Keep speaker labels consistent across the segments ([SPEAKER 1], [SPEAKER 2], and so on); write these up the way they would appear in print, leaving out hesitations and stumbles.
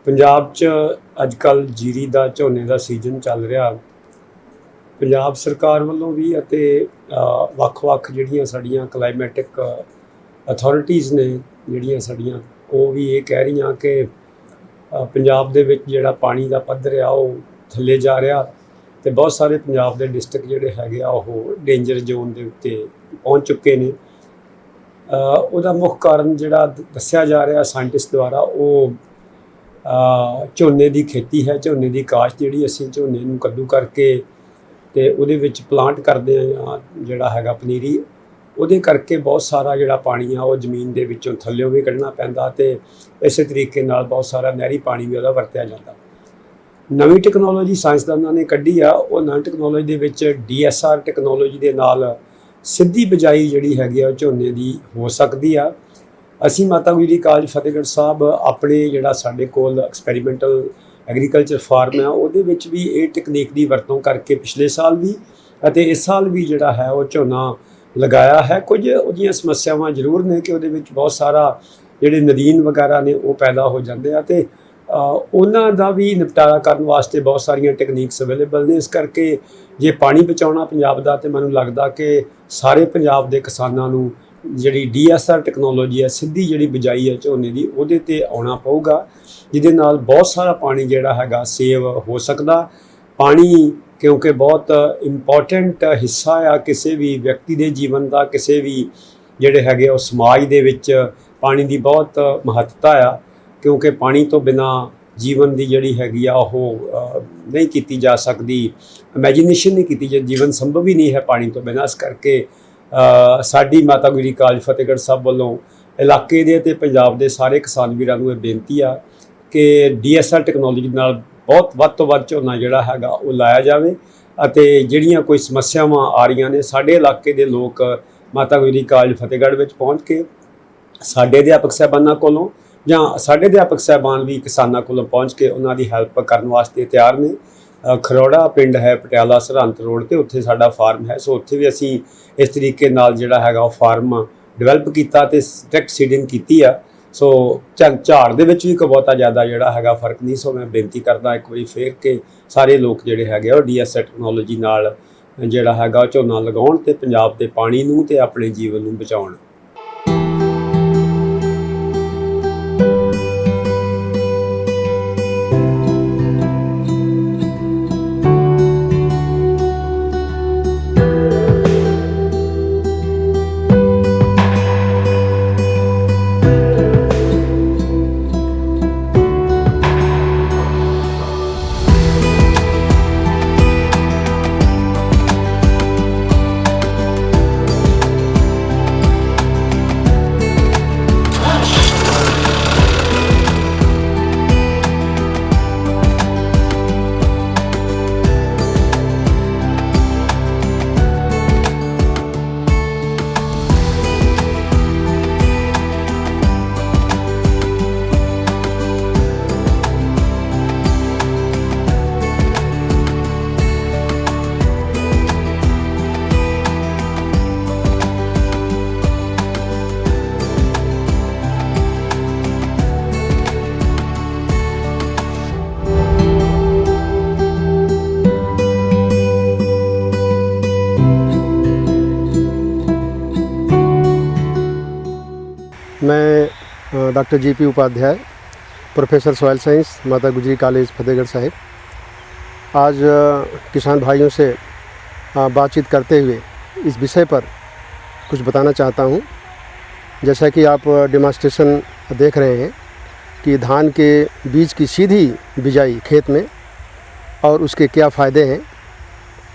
[SPEAKER 1] ਪੰਜਾਬ 'ਚ ਅੱਜ ਕੱਲ੍ਹ ਜੀਰੀ ਦਾ ਝੋਨੇ ਦਾ ਸੀਜ਼ਨ ਚੱਲ ਰਿਹਾ। ਪੰਜਾਬ ਸਰਕਾਰ ਵੱਲੋਂ ਵੀ ਅਤੇ ਵੱਖ-ਵੱਖ ਜਿਹੜੀਆਂ ਸਾਡੀਆਂ ਕਲਾਈਮੈਟਿਕ ਅਥਾਰਟੀਜ਼ ਨੇ ਜਿਹੜੀਆਂ ਸਾਡੀਆਂ, ਉਹ ਵੀ ਇਹ ਕਹਿ ਰਹੀਆਂ ਕਿ ਪੰਜਾਬ ਦੇ ਵਿੱਚ ਜਿਹੜਾ ਪਾਣੀ ਦਾ ਪੱਧਰ ਆ ਉਹ ਥੱਲੇ ਜਾ ਰਿਹਾ ਅਤੇ ਬਹੁਤ ਸਾਰੇ ਪੰਜਾਬ ਦੇ ਡਿਸਟ੍ਰਿਕਟ ਜਿਹੜੇ ਹੈਗੇ ਆ ਉਹ ਡੇਂਜਰ ਜ਼ੋਨ ਦੇ ਉੱਤੇ ਪਹੁੰਚ ਚੁੱਕੇ ਨੇ। ਉਹਦਾ ਮੁੱਖ ਕਾਰਨ ਜਿਹੜਾ ਦੱਸਿਆ ਜਾ ਰਿਹਾ ਸਾਇੰਟਿਸਟ ਦੁਆਰਾ, ਉਹ ਝੋਨੇ ਦੀ ਖੇਤੀ ਹੈ। ਝੋਨੇ ਦੀ ਕਾਸ਼ਤ ਜਿਹੜੀ ਅਸੀਂ ਝੋਨੇ ਨੂੰ ਕੱਦੂ ਕਰਕੇ ਅਤੇ ਉਹਦੇ ਵਿੱਚ ਪਲਾਂਟ ਕਰਦੇ ਹਾਂ ਜਿਹੜਾ ਹੈਗਾ ਪਨੀਰੀ, ਉਹਦੇ ਕਰਕੇ ਬਹੁਤ ਸਾਰਾ ਜਿਹੜਾ ਪਾਣੀ ਆ ਉਹ ਜ਼ਮੀਨ ਦੇ ਵਿੱਚੋਂ ਥੱਲਿਓਂ ਵੀ ਕੱਢਣਾ ਪੈਂਦਾ ਅਤੇ ਇਸੇ ਤਰੀਕੇ ਨਾਲ ਬਹੁਤ ਸਾਰਾ ਨਹਿਰੀ ਪਾਣੀ ਵੀ ਉਹਦਾ ਵਰਤਿਆ ਜਾਂਦਾ। ਨਵੀਂ ਟੈਕਨੋਲੋਜੀ ਸਾਇੰਸਦਾਨਾਂ ਨੇ ਕੱਢੀ ਆ, ਉਹ ਨਵੀਂ ਟੈਕਨੋਲੋਜੀ ਦੇ ਵਿੱਚ DSR ਟੈਕਨੋਲੋਜੀ ਦੇ ਨਾਲ ਸਿੱਧੀ ਬਿਜਾਈ ਜਿਹੜੀ ਹੈਗੀ ਆ ਉਹ ਝੋਨੇ ਦੀ ਹੋ ਸਕਦੀ ਆ। ਅਸੀਂ ਮਾਤਾ ਗੁਜਰੀ ਕਾਲਜ ਫਤਿਹਗੜ੍ਹ ਸਾਹਿਬ ਆਪਣੇ ਜਿਹੜਾ ਸਾਡੇ ਕੋਲ ਐਕਸਪੈਰੀਮੈਂਟਲ ਐਗਰੀਕਲਚਰ ਫਾਰਮ ਹੈ, ਉਹਦੇ ਵਿੱਚ ਵੀ ਇਹ ਟੈਕਨੀਕ ਦੀ ਵਰਤੋਂ ਕਰਕੇ ਪਿਛਲੇ ਸਾਲ ਵੀ ਅਤੇ ਇਸ ਸਾਲ ਵੀ ਜਿਹੜਾ ਹੈ ਉਹ ਝੋਨਾ ਲਗਾਇਆ ਹੈ। ਕੁਝ ਉਹਦੀਆਂ ਸਮੱਸਿਆਵਾਂ ਜ਼ਰੂਰ ਨੇ ਕਿ ਉਹਦੇ ਵਿੱਚ ਬਹੁਤ ਸਾਰਾ ਜਿਹੜੇ ਨਦੀਨ ਵਗੈਰਾ ਨੇ ਉਹ ਪੈਦਾ ਹੋ ਜਾਂਦੇ ਆ ਅਤੇ ਉਹਨਾਂ ਦਾ ਵੀ ਨਿਪਟਾਰਾ ਕਰਨ ਵਾਸਤੇ ਬਹੁਤ ਸਾਰੀਆਂ ਟੈਕਨੀਕਸ ਅਵੇਲੇਬਲ ਨੇ। ਇਸ ਕਰਕੇ ਜੇ ਪਾਣੀ ਬਚਾਉਣਾ ਪੰਜਾਬ ਦਾ, ਤਾਂ ਮੈਨੂੰ ਲੱਗਦਾ ਕਿ ਸਾਰੇ ਪੰਜਾਬ ਦੇ ਕਿਸਾਨਾਂ ਨੂੰ ਜਿਹੜੀ DSR ਟੈਕਨੋਲੋਜੀ ਹੈ, ਸਿੱਧੀ ਜਿਹੜੀ ਬਿਜਾਈ ਹੈ ਝੋਨੇ ਦੀ, ਉਹਦੇ 'ਤੇ ਆਉਣਾ ਪਊਗਾ, ਜਿਹਦੇ ਨਾਲ ਬਹੁਤ ਸਾਰਾ ਪਾਣੀ ਜਿਹੜਾ ਹੈਗਾ ਸੇਵ ਹੋ ਸਕਦਾ। ਪਾਣੀ ਕਿਉਂਕਿ ਬਹੁਤ ਇੰਪੋਰਟੈਂਟ ਹਿੱਸਾ ਆ ਕਿਸੇ ਵੀ ਵਿਅਕਤੀ ਦੇ ਜੀਵਨ ਦਾ, ਕਿਸੇ ਵੀ ਜਿਹੜੇ ਹੈਗੇ ਉਹ ਸਮਾਜ ਦੇ ਵਿੱਚ ਪਾਣੀ ਦੀ ਬਹੁਤ ਮਹੱਤਤਾ ਆ, ਕਿਉਂਕਿ ਪਾਣੀ ਤੋਂ ਬਿਨਾਂ ਜੀਵਨ ਦੀ ਜਿਹੜੀ ਹੈਗੀ ਆ ਉਹ ਨਹੀਂ ਕੀਤੀ ਜਾ ਸਕਦੀ, ਇਮੈਜੀਨੇਸ਼ਨ ਨਹੀਂ ਕੀਤੀ, ਜੀਵਨ ਸੰਭਵ ਹੀ ਨਹੀਂ ਹੈ ਪਾਣੀ ਤੋਂ ਬਿਨਾਂ। ਇਸ ਕਰਕੇ ਸਾਡੀ ਮਾਤਾ ਗੁਜਰੀ ਕਾਲਜ ਫਤਿਹਗੜ੍ਹ ਸਾਹਿਬ ਵੱਲੋਂ ਇਲਾਕੇ ਦੇ ਅਤੇ ਪੰਜਾਬ ਦੇ ਸਾਰੇ ਕਿਸਾਨ ਵੀਰਾਂ ਨੂੰ ਇਹ ਬੇਨਤੀ ਆ ਕਿ DSR ਟੈਕਨੋਲੋਜੀ ਨਾਲ ਬਹੁਤ ਵੱਧ ਤੋਂ ਵੱਧ ਝੋਨਾ ਜਿਹੜਾ ਹੈਗਾ ਉਹ ਲਾਇਆ ਜਾਵੇ ਅਤੇ ਜਿਹੜੀਆਂ ਕੋਈ ਸਮੱਸਿਆਵਾਂ ਆ ਰਹੀਆਂ ਨੇ, ਸਾਡੇ ਇਲਾਕੇ ਦੇ ਲੋਕ ਮਾਤਾ ਗੁਜਰੀ ਕਾਲਜ ਫਤਿਹਗੜ੍ਹ ਵਿੱਚ ਪਹੁੰਚ ਕੇ ਸਾਡੇ ਅਧਿਆਪਕ ਸਾਹਿਬਾਨਾਂ ਕੋਲੋਂ ਜਾਂ ਸਾਡੇ ਅਧਿਆਪਕ ਸਾਹਿਬਾਨ ਵੀ ਕਿਸਾਨਾਂ ਕੋਲੋਂ ਪਹੁੰਚ ਕੇ ਉਹਨਾਂ ਦੀ ਹੈਲਪ ਕਰਨ ਵਾਸਤੇ ਤਿਆਰ ਨੇ। ਖਰੋੜਾ ਪਿੰਡ ਹੈ ਪਟਿਆਲਾ ਸਰਹੰਦ ਰੋਡ 'ਤੇ, ਉੱਥੇ ਸਾਡਾ ਫਾਰਮ ਹੈ। ਸੋ ਉੱਥੇ ਵੀ ਅਸੀਂ ਇਸ ਤਰੀਕੇ ਨਾਲ ਜਿਹੜਾ ਹੈਗਾ ਉਹ ਫਾਰਮ ਡਿਵੈਲਪ ਕੀਤਾ ਅਤੇ ਡਾਇਰੈਕਟ ਸੀਡਿੰਗ ਕੀਤੀ ਆ। ਸੋ ਝਾੜ ਦੇ ਵਿੱਚ ਵੀ ਕੋਈ ਬਹੁਤਾ ਜ਼ਿਆਦਾ ਜਿਹੜਾ ਹੈਗਾ ਫਰਕ ਨਹੀਂ। ਸੋ ਮੈਂ ਬੇਨਤੀ ਕਰਦਾ ਇੱਕ ਵਾਰੀ ਫੇਰ ਕਿ ਸਾਰੇ ਲੋਕ ਜਿਹੜੇ ਹੈਗੇ ਉਹ DSR ਟੈਕਨੋਲੋਜੀ ਨਾਲ ਜਿਹੜਾ ਹੈਗਾ ਝੋਨਾ ਲਗਾਉਣ ਅਤੇ ਪੰਜਾਬ ਦੇ ਪਾਣੀ ਨੂੰ ਅਤੇ ਆਪਣੇ ਜੀਵਨ ਨੂੰ ਬਚਾਉਣ।
[SPEAKER 2] मैं doctor GP Upadhyay, professor soil science, Mata Gujri college Fatehgarh Sahib. आज किसान भाइयों से बातचीत करते हुए इस विषय पर कुछ बताना चाहता हूँ। जैसा कि आप डेमोन्स्ट्रेशन देख रहे हैं कि धान के बीज की सीधी बिजाई खेत में और उसके क्या फ़ायदे हैं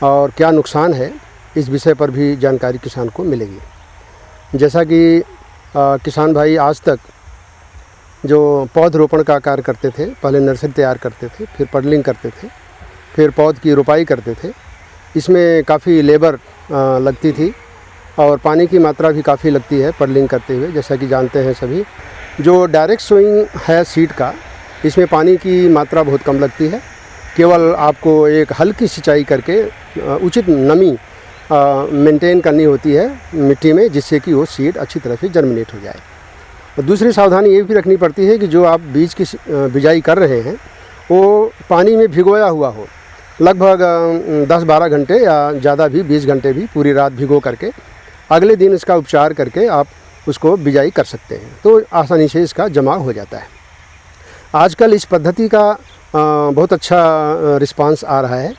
[SPEAKER 2] और क्या नुकसान है, इस विषय पर भी जानकारी किसान को मिलेगी। जैसा कि किसान भाई आज तक जो पौधरोपण का कार्य करते थे, पहले नर्सरी तैयार करते थे, फिर पडलिंग करते थे, फिर पौध की रोपाई करते थे। इसमें काफ़ी लेबर लगती थी और पानी की मात्रा भी काफ़ी लगती है पडलिंग करते हुए। जैसा कि जानते हैं सभी, जो डायरेक्ट सोइंग है सीड का, इसमें पानी की मात्रा बहुत कम लगती है। केवल आपको एक हल्की सिंचाई करके उचित नमी मेंटेन करनी होती है मिट्टी में, जिससे कि वो सीड अच्छी तरह से जर्मिनेट हो जाए। दूसरी सावधानी ये भी रखनी पड़ती है कि जो आप बीज की बिजाई कर रहे हैं वो पानी में भिगोया हुआ हो, लगभग 10-12 घंटे या ज़्यादा भी 20 घंटे भी पूरी रात भिगो करके अगले दिन इसका उपचार करके आप उसको बिजाई कर सकते हैं, तो आसानी से इसका जमाव हो जाता है। आजकल इस पद्धति का बहुत अच्छा रिस्पांस आ रहा है।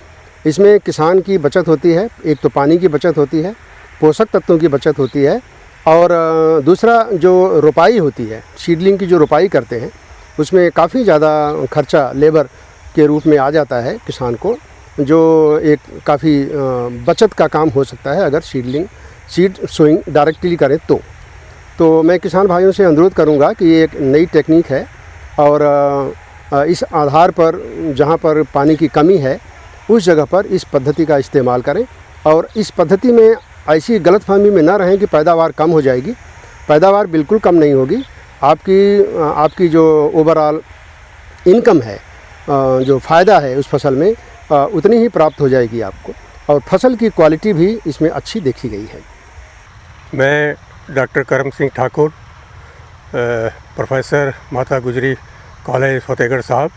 [SPEAKER 2] इसमें किसान की बचत होती है, एक तो पानी की बचत होती है, पोषक तत्वों की बचत होती है, और दूसरा जो रोपाई होती है, सीडलिंग की जो रोपाई करते हैं उसमें काफ़ी ज़्यादा खर्चा लेबर के रूप में आ जाता है किसान को, जो एक काफ़ी बचत का काम हो सकता है अगर सीड सोइंग डायरेक्टली करें तो मैं किसान भाइयों से अनुरोध करूंगा कि ये एक नई टेक्निक है और इस आधार पर जहां पर पानी की कमी है उस जगह पर इस पद्धति का इस्तेमाल करें, और इस पद्धति में ऐसी गलतफहमी में ना रहें कि पैदावार कम हो जाएगी। पैदावार बिल्कुल कम नहीं होगी। आपकी जो ओवरऑल इनकम है, जो फ़ायदा है उस फसल में उतनी ही प्राप्त हो जाएगी आपको, और फसल की क्वालिटी भी इसमें अच्छी देखी गई है।
[SPEAKER 3] मैं डॉक्टर करम सिंह ठाकुर, प्रोफेसर माता गुजरी कॉलेज फतेहगढ़ साहब,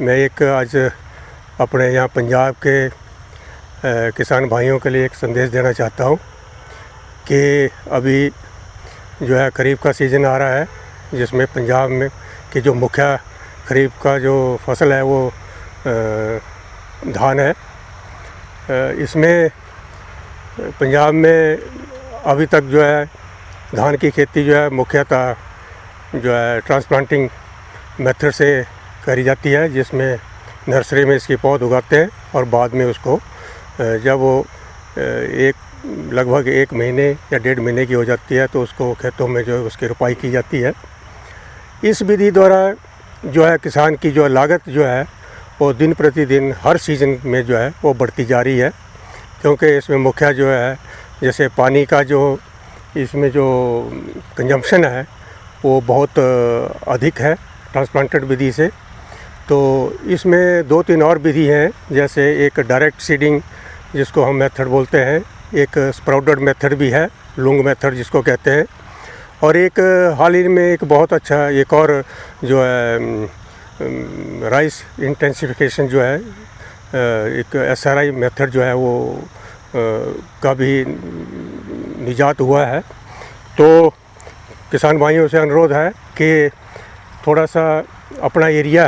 [SPEAKER 3] मैं एक आज अपने यहाँ पंजाब के किसान भाइयों के लिए एक संदेश देना चाहता हूँ कि अभी जो है खरीफ का सीज़न आ रहा है, जिसमें पंजाब में की जो मुख्य खरीफ का जो फसल है वो धान है। इसमें पंजाब में अभी तक जो है धान की खेती जो है मुख्यतः जो है ट्रांसप्लांटिंग मेथड से करी जाती है, जिसमें नर्सरी में इसकी पौध उगाते हैं और बाद में उसको जब वो लगभग 1 महीने या 1.5 महीने की हो जाती है तो उसको खेतों में जो है उसकी रुपाई की जाती है। इस विधि द्वारा जो है किसान की जो लागत जो है वो दिन प्रतिदिन हर सीज़न में जो है वो बढ़ती जा रही है, क्योंकि इसमें मुख्य जो है जैसे पानी का जो इसमें जो कंजम्पशन है वो बहुत अधिक है ट्रांसप्लांटेड विधि से। तो इसमें 2-3 और विधि हैं, जैसे एक डायरेक्ट सीडिंग जिसको हम मेथड बोलते हैं, एक स्प्राउटेड मेथड भी है, लुंग मेथड जिसको कहते हैं, और एक हाल ही में एक बहुत अच्छा एक और जो है राइस इंटेंसिफिकेशन जो है एक SRI मेथड जो है वो का भी निजात हुआ है। तो किसान भाइयों से अनुरोध है कि थोड़ा सा अपना एरिया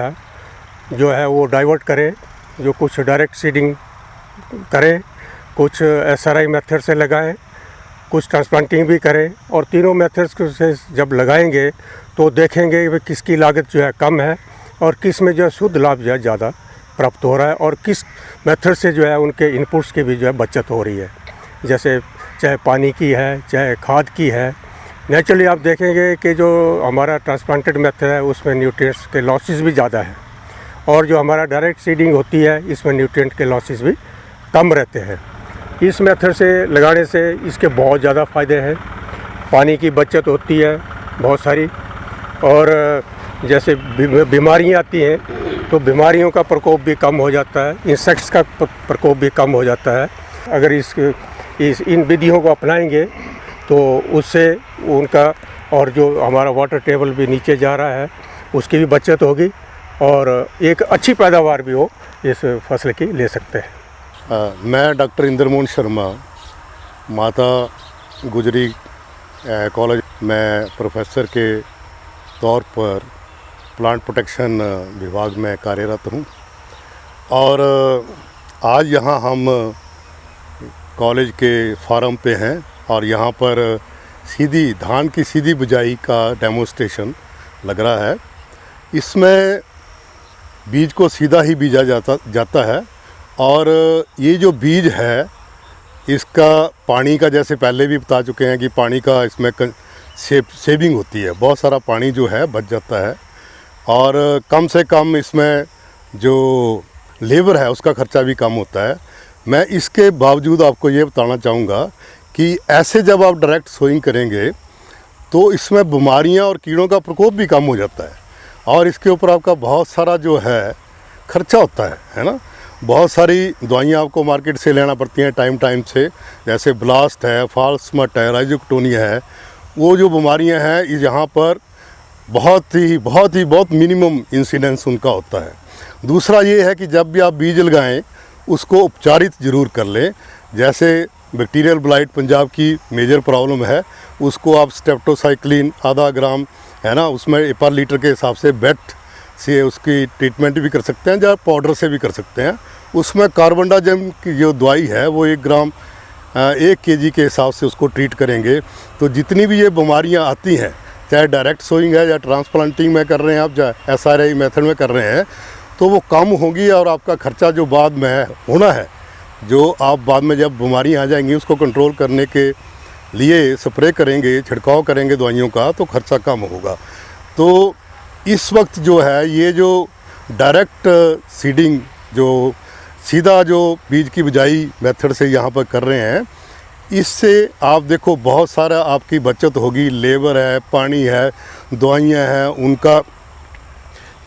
[SPEAKER 3] जो है वो डाइवर्ट करें, जो कुछ डायरेक्ट सीडिंग करें, कुछ SRI मेथड से लगाएं, कुछ ट्रांसप्लांटिंग भी करें, और तीनों मेथड्स से जब लगाएंगे तो देखेंगे कि किसकी लागत जो है कम है और किस में जो है शुद्ध लाभ जो है ज़्यादा प्राप्त हो रहा है, और किस मेथड से जो है उनके इनपुट्स की भी जो है बचत हो रही है। जैसे चाहे पानी की है, चाहे खाद की है। नेचुरली आप देखेंगे कि जो हमारा ट्रांसप्लांटेड मेथड है उसमें न्यूट्रिएंट्स के लॉसेस भी ज़्यादा है, और जो हमारा डायरेक्ट सीडिंग होती है इसमें न्यूट्रिएंट के लॉसेस भी कम रहते हैं। इस मेथड से लगाने से इसके बहुत ज़्यादा फ़ायदे हैं। पानी की बचत होती है बहुत सारी, और जैसे बीमारियाँ आती हैं तो बीमारियों का प्रकोप भी कम हो जाता है, इंसेक्ट्स का प्रकोप भी कम हो जाता है। अगर इन विधियों को अपनाएंगे तो उससे उनका और जो हमारा वाटर टेबल भी नीचे जा रहा है उसकी भी बचत होगी, और एक अच्छी पैदावार भी हो इस फसल की ले सकते हैं।
[SPEAKER 4] मैं डॉक्टर इंद्रमोहन शर्मा, माता गुजरी कॉलेज में प्रोफेसर के तौर पर प्लांट प्रोटेक्शन विभाग में कार्यरत हूँ, और आज यहाँ हम कॉलेज के फार्म पे हैं और यहाँ पर सीधी धान की सीधी बुझाई का डेमोस्ट्रेशन लग रहा है। इसमें बीज को सीधा ही बीजा जाता है, और ये जो बीज है इसका पानी का, जैसे पहले भी बता चुके हैं कि पानी का इसमें सेविंग होती है, बहुत सारा पानी जो है बच जाता है, और कम से कम इसमें जो लेबर है उसका खर्चा भी कम होता है। मैं इसके बावजूद आपको ये बताना चाहूँगा कि ऐसे जब आप डायरेक्ट सोइंग करेंगे तो इसमें बीमारियां और कीड़ों का प्रकोप भी कम हो जाता है, और इसके ऊपर आपका बहुत सारा जो है खर्चा होता है ना। बहुत सारी दवाइयाँ आपको मार्केट से लेना पड़ती हैं टाइम से, जैसे ब्लास्ट है, फॉल्समट है, राइजोक्टोनिया है, वो जो बीमारियां हैं यहाँ पर बहुत मिनिमम इंसिडेंस उनका होता है। दूसरा ये है कि जब भी आप बीज लगाएं उसको उपचारित ज़रूर कर लें। जैसे बैक्टीरियल ब्लाइट पंजाब की मेजर प्रॉब्लम है, उसको आप स्टेप्टोसाइक्लिन आधा ग्राम है ना, उसमें पर लीटर के हिसाब से बेट से उसकी ट्रीटमेंट भी कर सकते हैं, या पाउडर से भी कर सकते हैं। उसमें कार्बनडाजिम की जो दवाई है वो 1 ग्राम 1 kg के हिसाब से उसको ट्रीट करेंगे। तो जितनी भी ये बीमारियां आती हैं, चाहे डायरेक्ट सोइंग है या ट्रांसप्लांटिंग में कर रहे हैं आप, या SRI मेथड में कर रहे हैं, तो वो कम होगी। और आपका खर्चा जो बाद में होना है, जो आप बाद में जब बीमारियां आ जाएंगी उसको कंट्रोल करने के लिए स्प्रे करेंगे, छिड़काव करेंगे दवाइयों का, तो खर्चा कम होगा। तो इस वक्त जो है ये जो डायरेक्ट सीडिंग, जो सीधा जो बीज की बिजाई मेथड से यहाँ पर कर रहे हैं, इससे आप देखो बहुत सारा आपकी बचत होगी। लेबर है, पानी है, दवाइयाँ हैं, उनका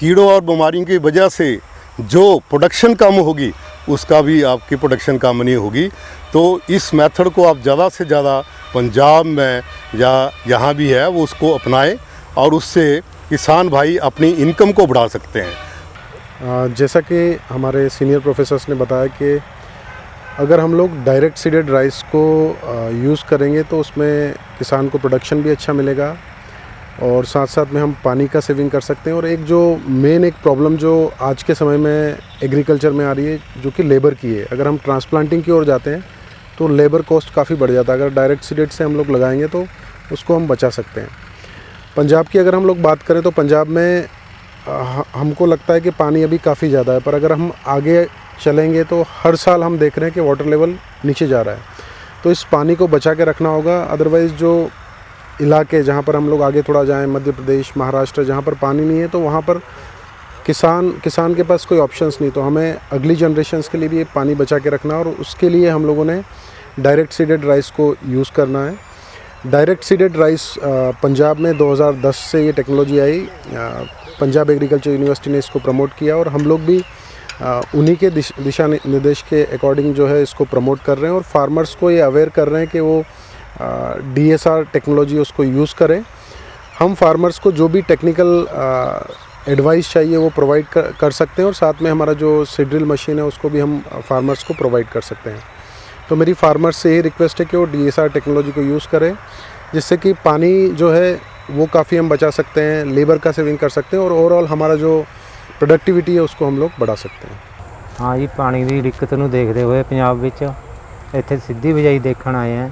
[SPEAKER 4] कीड़ों और बीमारियों की वजह से जो प्रोडक्शन कम होगी उसका भी आपकी प्रोडक्शन कम नहीं होगी। तो इस मेथड को आप ज़्यादा से ज़्यादा पंजाब में या यहाँ भी है वो उसको अपनाएं, और उससे किसान भाई अपनी इनकम को बढ़ा सकते हैं।
[SPEAKER 2] जैसा कि हमारे सीनियर प्रोफेसर्स ने बताया कि अगर हम लोग डायरेक्ट सीडेड राइस को यूज़ करेंगे तो उसमें किसान को प्रोडक्शन भी अच्छा मिलेगा, और साथ साथ में हम पानी का सेविंग कर सकते हैं। और एक जो मेन एक प्रॉब्लम जो आज के समय में एग्रीकल्चर में आ रही है, जो कि लेबर की है। अगर हम ट्रांसप्लांटिंग की ओर जाते हैं तो लेबर कॉस्ट काफ़ी बढ़ जाता है। अगर डायरेक्ट सीडेड से हम लोग लगाएंगे तो उसको हम बचा सकते हैं। पंजाब की अगर हम लोग बात करें तो पंजाब में हमको लगता है कि पानी अभी काफ़ी ज़्यादा है, पर अगर हम आगे चलेंगे तो हर साल हम देख रहे हैं कि वाटर लेवल नीचे जा रहा है। तो इस पानी को बचा के रखना होगा। अदरवाइज़ जो इलाके जहाँ पर हम लोग आगे थोड़ा जाएं, मध्य प्रदेश, महाराष्ट्र, जहाँ पर पानी नहीं है, तो वहाँ पर किसान के पास कोई ऑप्शंस नहीं। तो हमें अगली जनरेशन्स के लिए भी पानी बचा के रखना है, और उसके लिए हम लोगों ने डायरेक्ट सीडेड राइस को यूज़ करना है। डायरेक्ट सीडेड राइस पंजाब में 2010 से ये टेक्नोलॉजी आई। पंजाब एग्रीकल्चर यूनिवर्सिटी ने इसको प्रमोट किया, और हम लोग भी उन्हीं के दिशा निर्देश के अकॉर्डिंग जो है इसको प्रमोट कर रहे हैं, और फार्मर्स को ये अवेयर कर रहे हैं कि वो DSR टेक्नोलॉजी उसको यूज़ करें। हम फार्मर्स को जो भी टेक्निकल एडवाइस चाहिए वो प्रोवाइड कर सकते हैं, और साथ में हमारा जो सीड्रिल मशीन है उसको भी हम फार्मर्स को प्रोवाइड कर सकते हैं। तो मेरी फार्मर्स से ये रिक्वेस्ट है कि वो DSR टेक्नोलॉजी को यूज़ करें, जिससे कि पानी जो है वो काफ़ी हम बचा सकते हैं, लेबर का सेविंग कर सकते हैं, और ओवरऑल हमारा जो प्रोडक्टिविटी है उसको हम लोग बढ़ा सकते हैं।
[SPEAKER 5] हाँ जी, पानी की दिक्कत ਨੂੰ देखते हुए पंजाब ਵਿੱਚ ਇੱਥੇ ਸਿੱਧੀ ਬਿਜਾਈ ਦੇਖਣ ਆਏ ਹਾਂ।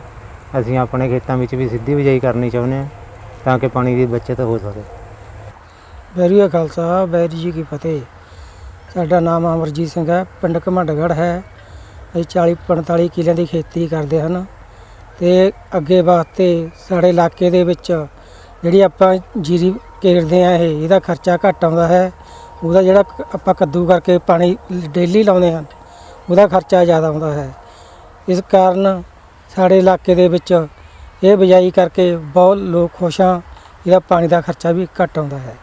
[SPEAKER 5] ਅਸੀਂ ਆਪਣੇ ਖੇਤਾਂ ਵਿੱਚ ਵੀ ਸਿੱਧੀ ਬਿਜਾਈ ਕਰਨੀ ਚਾਹੁੰਦੇ ਹਾਂ ਤਾਂ ਕਿ ਪਾਣੀ ਦੀ ਬਚਤ ਹੋ ਸਕੇ।
[SPEAKER 6] ਵੈਰੀ ਕਾ ਖਾਲਸਾ, ਵੈਰੀ ਜੀ ਕੀ ਫਤਿਹ। ਸਾਡਾ ਨਾਮ ਅਮਰਜੀਤ ਸਿੰਘ ਹੈ, ਪਿੰਡ ਘਮੰਡਗੜ੍ਹ ਹੈ। ਅਸੀਂ 40-45 ਕਿੱਲਿਆਂ ਦੀ ਖੇਤੀ ਕਰਦੇ ਹਨ, ਤੇ ਅੱਗੇ ਵਾਸਤੇ ਸਾਡੇ ਇਲਾਕੇ ਦੇ ਵਿੱਚ ਜਿਹੜੀ ਆਪਾਂ ਜੀਰੀ ਕੇਰਦੇ ਆ ਇਹਦਾ ਖਰਚਾ ਘੱਟ ਆਉਂਦਾ ਹੈ। ਉਹਦਾ ਜਿਹੜਾ ਆਪਾਂ ਕੱਦੂ ਕਰਕੇ ਪਾਣੀ ਡੇਲੀ ਲਾਉਂਦੇ ਹਨ ਉਹਦਾ ਖਰਚਾ ਜ਼ਿਆਦਾ ਆਉਂਦਾ ਹੈ। ਇਸ ਕਾਰਨ ਸਾਡੇ ਇਲਾਕੇ ਦੇ ਵਿੱਚ ਇਹ ਬਿਜਾਈ ਕਰਕੇ ਬਹੁਤ ਲੋਕ ਖੁਸ਼ ਆ, ਇਹਦਾ ਪਾਣੀ ਦਾ ਖਰਚਾ ਵੀ ਘੱਟ ਆਉਂਦਾ ਹੈ।